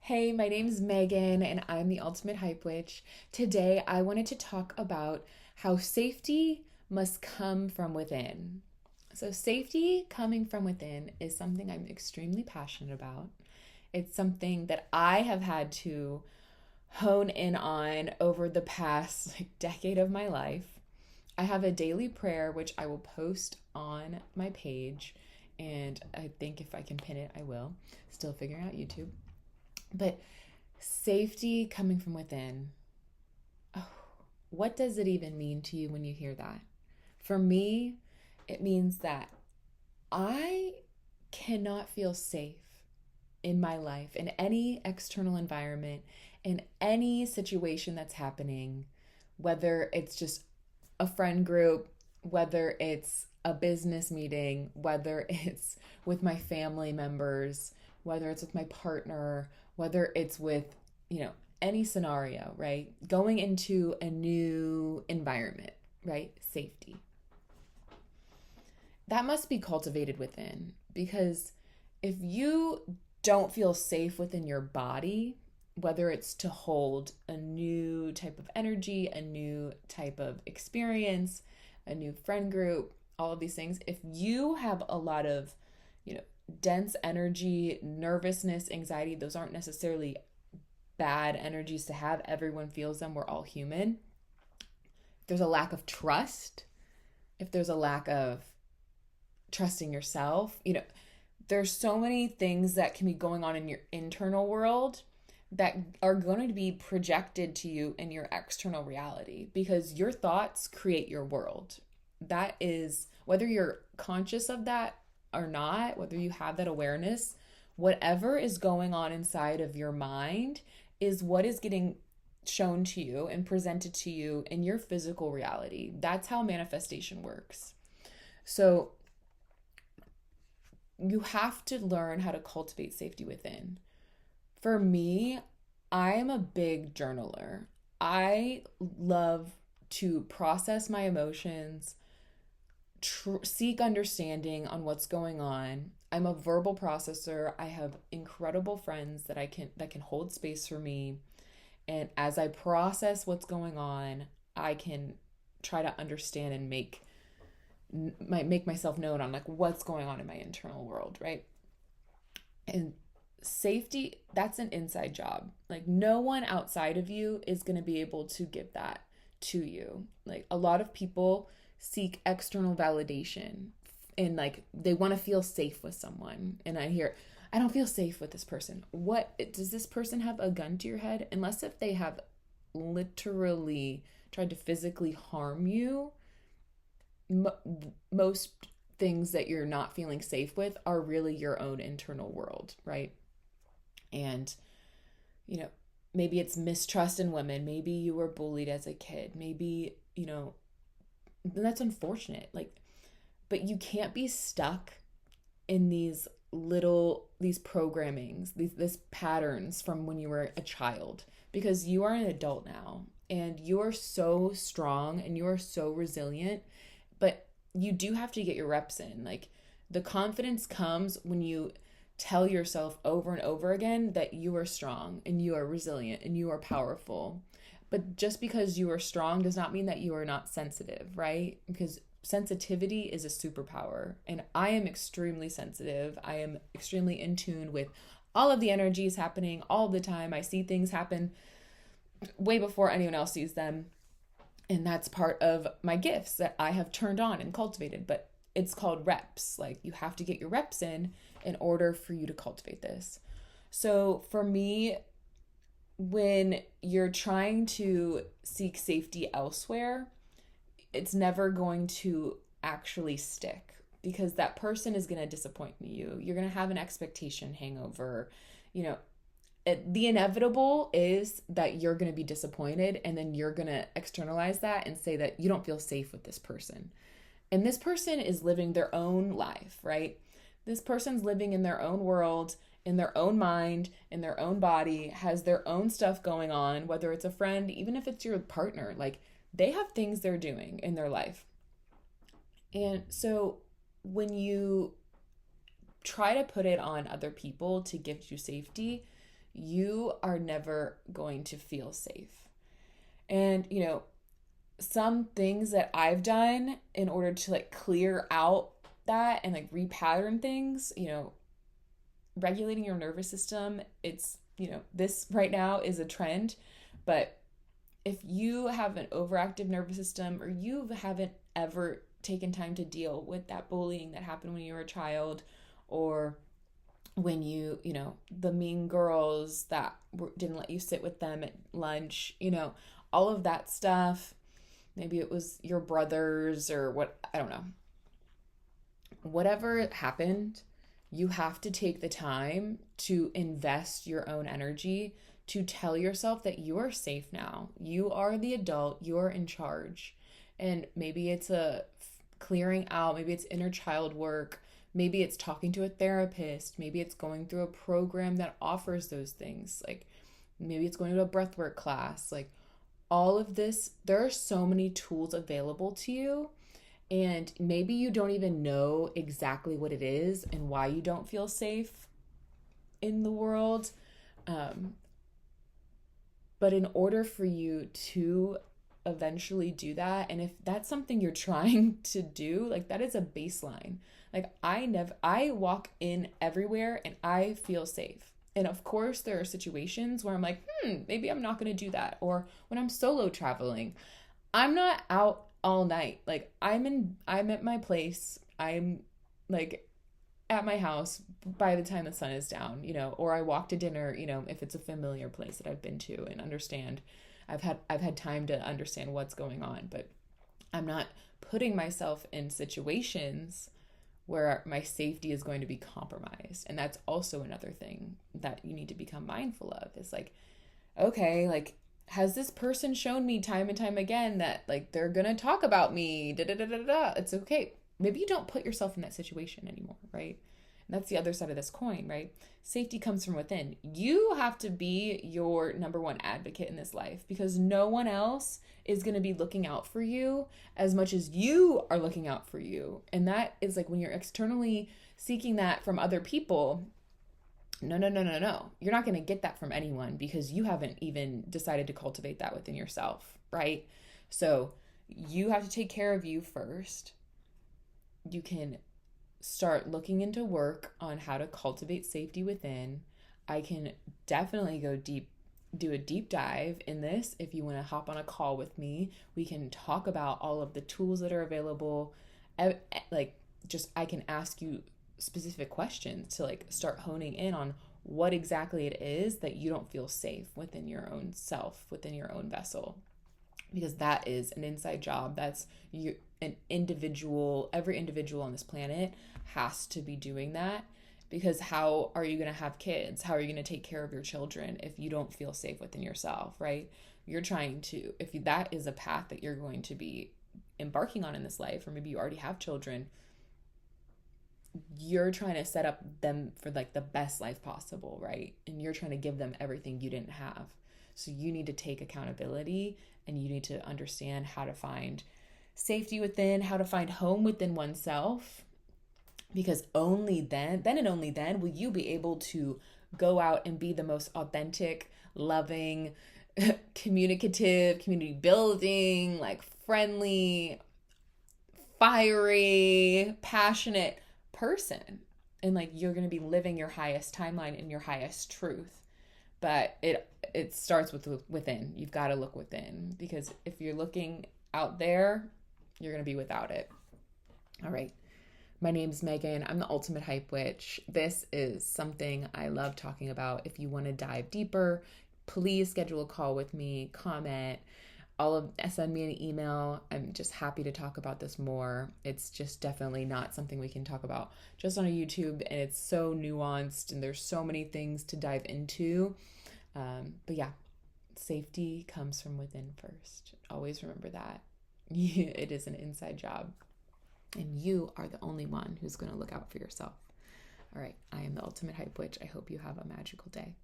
Hey, my name's Megan and I'm the Ultimate Hype Witch. Today I wanted to talk about how safety must come from within. So, safety coming from within is something I'm extremely passionate about. It's something that I have had to hone in on over the past decade of my life. I have a daily prayer which I will post on my page, and I think if I can pin it, I will. Still figuring out YouTube. But safety coming from within. Oh, what does it even mean to you when you hear that? For me, it means that I cannot feel safe in my life, in any external environment, in any situation that's happening, whether it's just a friend group, whether it's a business meeting, whether it's with my family members, whether it's with my partner, whether it's with, you know, any scenario, right? Going into a new environment, right? Safety. That must be cultivated within because if you don't feel safe within your body, whether it's to hold a new type of energy, a new type of experience, a new friend group, all of these things, if you have a lot of, you know, dense energy, nervousness, anxiety, those aren't necessarily bad energies to have. Everyone feels them. We're all human. If there's a lack of trust, if there's a lack of trusting yourself, there's so many things that can be going on in your internal world that are going to be projected to you in your external reality because your thoughts create your world. That is, whether you're conscious of that or not, whether you have that awareness, whatever is going on inside of your mind is what is getting shown to you and presented to you in your physical reality. That's how manifestation works. So you have to learn how to cultivate safety within. For me, I am a big journaler. I love to process my emotions, seek understanding on what's going on. I'm a verbal processor. I have incredible friends that can hold space for me. And as I process what's going on, I can try to understand and make myself known on like what's going on in my internal world, right? And safety, that's an inside job. Like no one outside of you is going to be able to give that to you. Like a lot of people seek external validation and like they want to feel safe with someone. And I don't feel safe with this person. What does this person have a gun to your head? Unless if they have literally tried to physically harm you, most things that you're not feeling safe with are really your own internal world, right? And, you know, maybe it's mistrust in women. Maybe you were bullied as a kid. Maybe, that's unfortunate. Like, but you can't be stuck in these programmings, these patterns from when you were a child because you are an adult now and you are so strong and you are so resilient, but you do have to get your reps in. Like the confidence comes when you tell yourself over and over again that you are strong and you are resilient and you are powerful. But just because you are strong does not mean that you are not sensitive, right? Because sensitivity is a superpower. And I am extremely sensitive. I am extremely in tune with all of the energies happening all the time. I see things happen way before anyone else sees them. And that's part of my gifts that I have turned on and cultivated. But it's called reps. Like you have to get your reps in order for you to cultivate this. So for me, when you're trying to seek safety elsewhere, it's never going to actually stick because that person is going to disappoint you. You're going to have an expectation hangover. The inevitable is that you're going to be disappointed and then you're going to externalize that and say that you don't feel safe with this person. And this person is living their own life, right? This person's living in their own world, in their own mind, in their own body, has their own stuff going on, whether it's a friend, even if it's your partner, like they have things they're doing in their life. And so when you try to put it on other people to give you safety, you are never going to feel safe. And, some things that I've done in order to like clear out that and like repattern things, regulating your nervous system, it's, this right now is a trend, but if you have an overactive nervous system or you haven't ever taken time to deal with that bullying that happened when you were a child, or when the mean girls that didn't let you sit with them at lunch, all of that stuff, maybe it was your brothers or what, I don't know. Whatever happened, you have to take the time to invest your own energy to tell yourself that you are safe now. You are the adult, you're in charge. And maybe it's a clearing out, maybe it's inner child work, maybe it's talking to a therapist, maybe it's going through a program that offers those things. Like maybe it's going to a breathwork class. Like all of this, there are so many tools available to you. And maybe you don't even know exactly what it is and why you don't feel safe in the world. But in order for you to eventually do that, and if that's something you're trying to do, like that is a baseline. Like I walk in everywhere and I feel safe. And of course there are situations where I'm like, maybe I'm not going to do that. Or when I'm solo traveling, I'm not out all night. Like I'm at my place. I'm like at my house by the time the sun is down, or I walk to dinner, if it's a familiar place that I've been to and understand. I've had time to understand what's going on, but I'm not putting myself in situations where my safety is going to be compromised. And that's also another thing that you need to become mindful of. Is like, okay, like, has this person shown me time and time again that like they're gonna talk about me? It's okay. Maybe you don't put yourself in that situation anymore, right? And that's the other side of this coin, right? Safety comes from within. You have to be your number one advocate in this life, because no one else is going to be looking out for you as much as you are looking out for you. And that is like when you're externally seeking that from other people. No. You're not going to get that from anyone because you haven't even decided to cultivate that within yourself, right? So you have to take care of you first. You can start looking into work on how to cultivate safety within. I can definitely do a deep dive in this. If you want to hop on a call with me, we can talk about all of the tools that are available. Like, just I can ask you specific questions to like start honing in on what exactly it is that you don't feel safe within your own self, within your own vessel, because that is an inside job. That's you. Every individual on this planet has to be doing that, because how are you going to have kids? How are you going to take care of your children if you don't feel safe within yourself, right? You're trying to, if that is a path that you're going to be embarking on in this life, or maybe you already have children, you're trying to set up them for like the best life possible, right? And you're trying to give them everything you didn't have. So you need to take accountability, and you need to understand how to find safety within, how to find home within oneself, because only then and only then will you be able to go out and be the most authentic, loving, communicative, community building, like friendly, fiery, passionate person. And like you're going to be living your highest timeline and your highest truth. But it starts within. You've got to look within, because if you're looking out there, you're going to be without it. All right. My name's Megan. I'm the Ultimate Hype Witch. This is something I love talking about. If you want to dive deeper, please schedule a call with me, comment, send me an email. I'm just happy to talk about this more. It's just definitely not something we can talk about just on a YouTube, and it's so nuanced and there's so many things to dive into. But yeah, safety comes from within first. Always remember that. It is an inside job, and you are the only one who's going to look out for yourself. All right. I am the Ultimate Hype Witch. I hope you have a magical day.